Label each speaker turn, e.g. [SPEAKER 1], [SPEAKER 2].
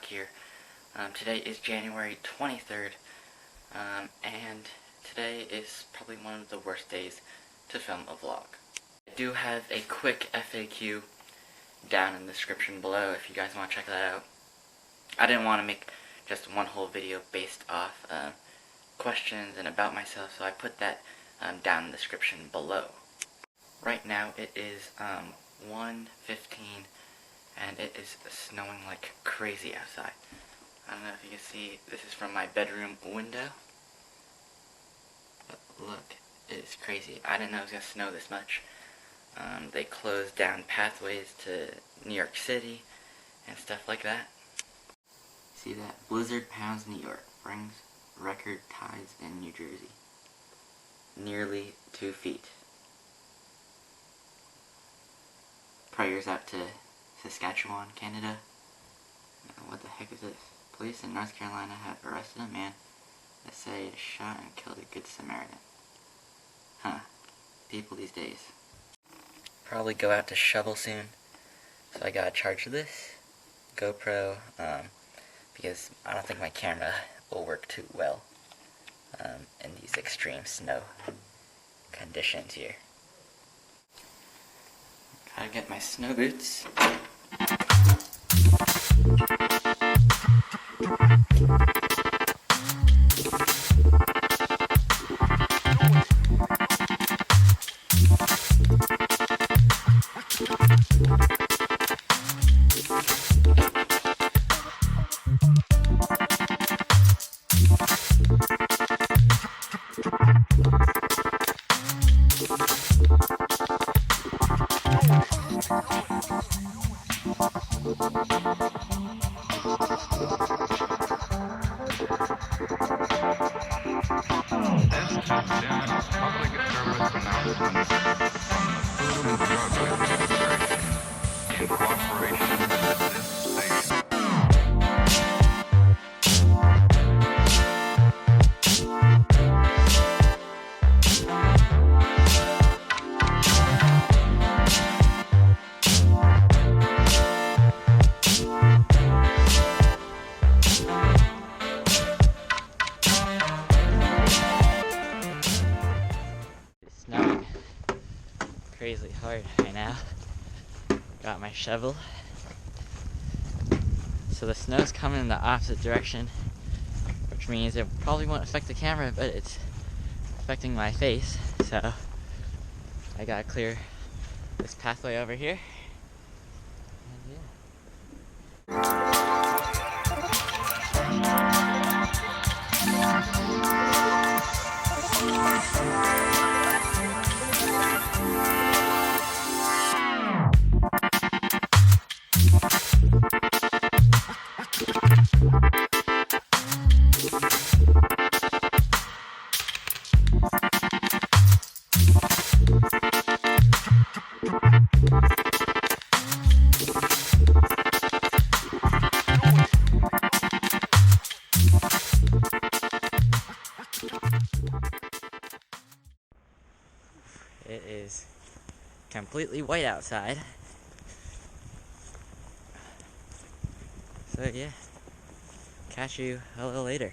[SPEAKER 1] here. Today is January 23rd, and today is probably one of the worst days to film a vlog. I do have a quick FAQ down in the description below if you guys want to check that out. I didn't want to make just one whole video based off questions and about myself, so I put that down in the description below. Right now it is 1:15 and it is snowing like crazy outside. I don't know if you can see, this is from my bedroom window. But look, it is crazy. I didn't know it was going to snow this much. They closed down pathways to New York City and stuff like that. See that? Blizzard pounds New York, brings record tides in New Jersey. Nearly 2 feet. Prayers out to Saskatchewan, Canada. What the heck is this? Police in North Carolina have arrested a man that said he shot and killed a good Samaritan. Huh. People these days. Probably go out to shovel soon. So I gotta charge this GoPro, because I don't think my camera will work too well in these extreme snow conditions here. Gotta get my snow boots.
[SPEAKER 2] Public service announcement from the Food and Drug Administration in cooperation with this station.
[SPEAKER 1] Snowing crazy hard right now. Got my shovel. So the snow's coming in the opposite direction, which means it probably won't affect the camera, but it's affecting my face. So I gotta clear this pathway over here. And yeah. It is completely white outside. So yeah, catch you a little later.